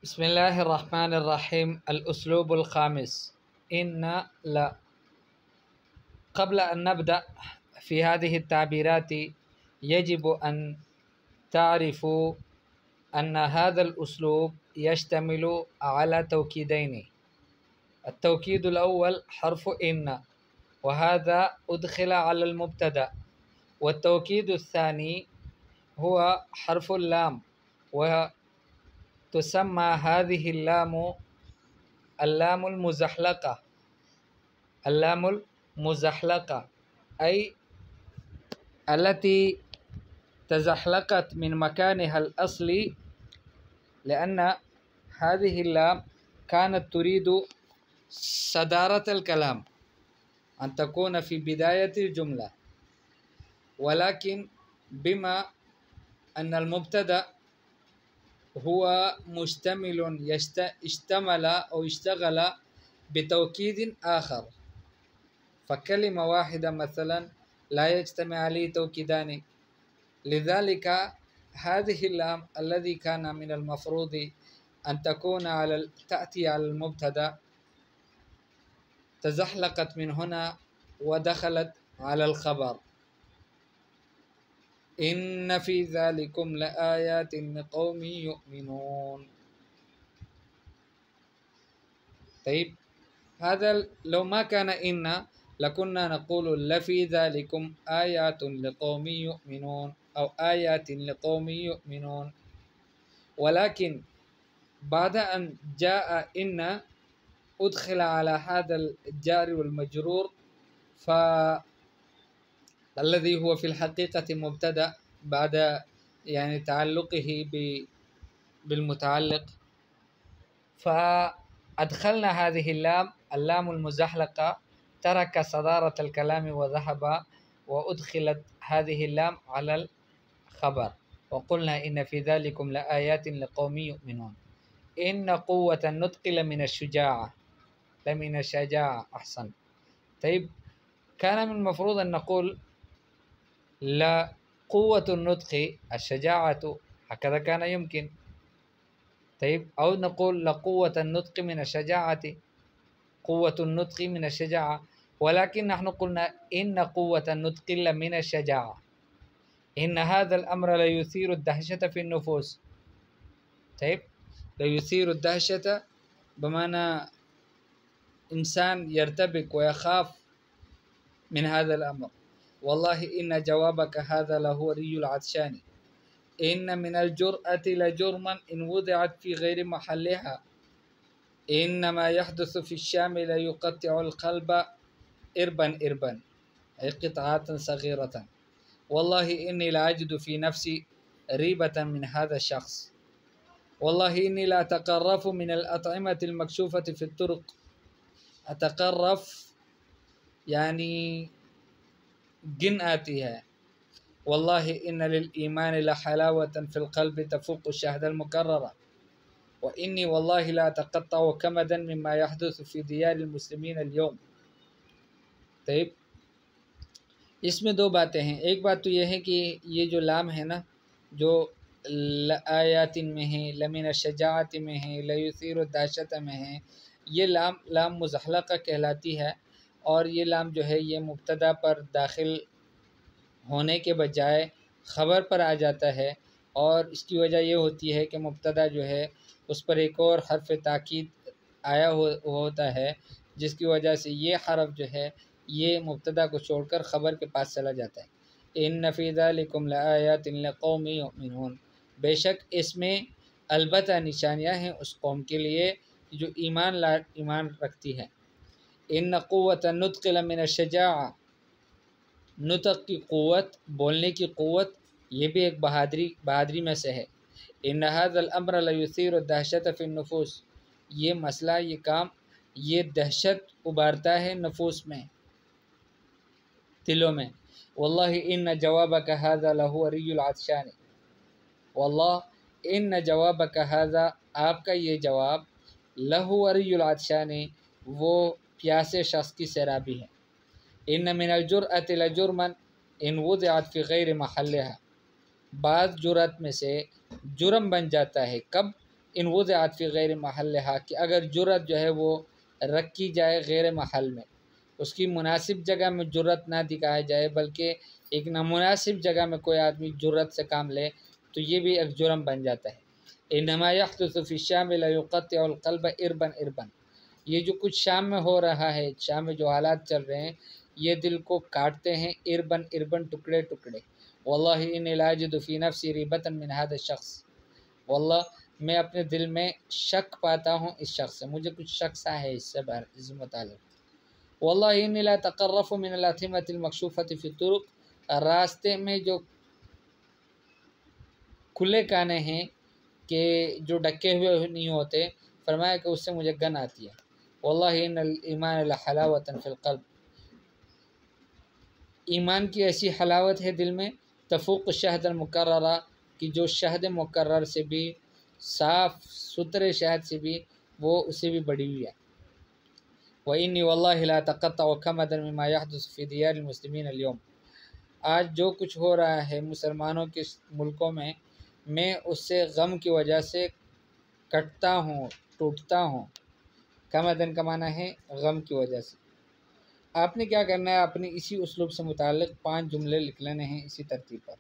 بسم الله الرحمن الرحيم. الأسلوب الخامس إن لا. قبل أن نبدأ في هذه التعبيرات يجب أن تعرفوا أن هذا الأسلوب يشتمل على توكيدين. التوكيد الأول حرف إن، وهذا أدخل على المبتدأ، والتوكيد الثاني هو حرف اللام، وتسمى هذه اللام المزحلقة. اللام المزحلقة أي التي تزحلقت من مكانها الأصلي، لأن هذه اللام كانت تريد صدارة الكلام، أن تكون في بداية الجملة، ولكن بما أن المبتدأ هو اشتمل أو اشتغل بتوكيد آخر، فكلمة واحدة مثلا لا يجتمع عليه توكيدان، لذلك هذه اللام الذي كان من المفروض أن تكون تأتي على المبتدأ تزحلقت من هنا ودخلت على الخبر. إن في ذلكم لآيات لقوم يؤمنون. طيب، هذا لو ما كان إن لكنا نقول لفي ذلكم آيات لقوم يؤمنون أو آيات لقوم يؤمنون، ولكن بعد أن جاء إن أدخل على هذا الجار والمجرور، فالذي هو في الحقيقة مبتدأ بعد تعلقه بالمتعلق، فأدخلنا هذه اللام المزحلقة، ترك صدارة الكلام وذهب، وأدخلت هذه اللام على الخبر، وقلنا إن في ذلكم لآيات لقوم يؤمنون. إن قوة النطق لمن الشجاعة، لمن الشجاعة. أحسن. طيب، كان من المفروض أن نقول لا قوة النطق الشجاعة، هكذا كان يمكن. طيب، أو نقول لقوة النطق من الشجاعة، قوة النطق من الشجاعة، ولكن نحن قلنا إن قوة النطق لمن الشجاعة. إن هذا الأمر ليثير الدهشة في النفوس. طيب، ليثير الدهشة بمعنى إنسان يرتبك ويخاف من هذا الأمر. والله إن جوابك هذا لهو ري العطشان. إن من الجرأة لجرما إن وضعت في غير محلها. إن ما يحدث في الشام ليقطع القلب إربا إربا، أي قطعات صغيرة. والله إني لا أجد في نفسي ريبة من هذا الشخص. والله إني لا أتقرف من الأطعمة المكشوفة في الطرق. أتقرف يعني جنآتها. والله إن للإيمان لحلاوة في القلب تفوق الشهد المكررة. وإني والله لا أتقطع كمدا مما يحدث في ديار المسلمين اليوم. طيب، इसमें दो बातें हैं। एक बात तो यह है कि ये जो लाम है ना, जो आयातिन में है, लमिन शजाअत में है, लयुसीर दाशत में है, ये लाम मुज़हलक़ा कहलाती है। और ये लाम जो है ये मुब्तदा पर दाखिल होने के बजाय ख़बर पर आ जाता है, और इसकी वजह ये होती है कि मुब्तदा जो है उस पर एक और हर्फ ताकीद आया होता है, जिसकी वजह से ये हर्फ जो है ये मुब्तदा को छोड़कर ख़बर के पास चला जाता है। इन्न फ़ी ज़ालिकुम लआयातिन लिक़ौमिन युमिनून, बेशक इसमें अलबत्ता निशानियाँ हैं उस कौम के लिए जो ईमान रखती है। इन्न क़ुव्वत नुत्क़ लमिन शजाअ, नुतक की क़ुव्वत, बोलने की क़ुव्वत, ये भी एक बहादरी में से है। इन्न हाज़ल अम्र लयुसीरु दहशत फ़ी नुफूस, ये मसला, ये काम, ये दहशत उबारता है नफूस में, दिलों में। वल्लाहि इन्न जवाबक हाज़ा लहुव रियुल अत्शान, वल्लाह इन्न जवाबक हाज़ा, आपका ये जवाब, लहुव रियुल अत्शान, वो प्यासे शख्स की सैराबी है। इन्न मिनल जुर्अति लजुर्मन इन वुज़िअत फ़ी गैर महल्लिहा, बाज़ जुर्अत में से जुर्म बन जाता है, कब? इन वज़अत फ़ी गैर महल्लिहा, कि अगर जुर्रत जो है वो रखी जाए गैर महल में, उसकी मुनासिब जगह में जुर्रत ना दिखाया जाए बल्कि एक नामुनासिब जगह में कोई आदमी जुर्रत से काम ले, तो ये भी एक जुर्म बन जाता है। इन्नमा यहदुसु फ़ी शाम ला युक़त्तिउल क़ल्ब इरबन इरबन, ये जो कुछ शाम में हो रहा है, शाम में जो हालात चल रहे हैं, ये दिल को काटते हैं इरबन इरबन, टुकड़े टुकड़े। वल्लाहि इन्नी ला अजिदु फ़ी नफ़्सी रिबतन मिन हाज़ा शख़्स, वल्लाह मैं अपने दिल में शक पाता हूँ इस शख्स से, मुझे कुछ शक सा है इससे मुताल्लिक़। वल्लाहि इन्नी ला तक़र्रफ़ु मिन अल-अथिमति अल-मकशूफ़ति फ़ी तुरुक़, रास्ते में जो खुले काने हैं कि जो ढके हुए नहीं होते, फरमाया कि उससे मुझे गन आती है। वल्लाहि इन्नल ईमान लहलावतन फ़िल क़ल्ब, ईमान की ऐसी हलावत है दिल में, तफ़ूक़ शहद मुकर्ररा, कि जो शहद मुकर्रर से भी, साफ़ सुथरे शहद से भी, वो उससे भी बड़ी हुई है। व इन्नी वल्लाहि ला तक़त्तअ कमदन मिम्मा यहदुसु फ़ी दियारिल मुस्लिमीन अल-यौम, आज जो कुछ हो रहा है मुसलमानों के मुल्कों में, मैं उससे गम की वजह से कटता हूँ, टूटता हूँ। कमदन का माना है गम की वजह से। आपने क्या करना है, अपनी इसी उसलूब से मुताल्लिक़ 5 जुमले लिख लेने हैं इसी तरतीब पर।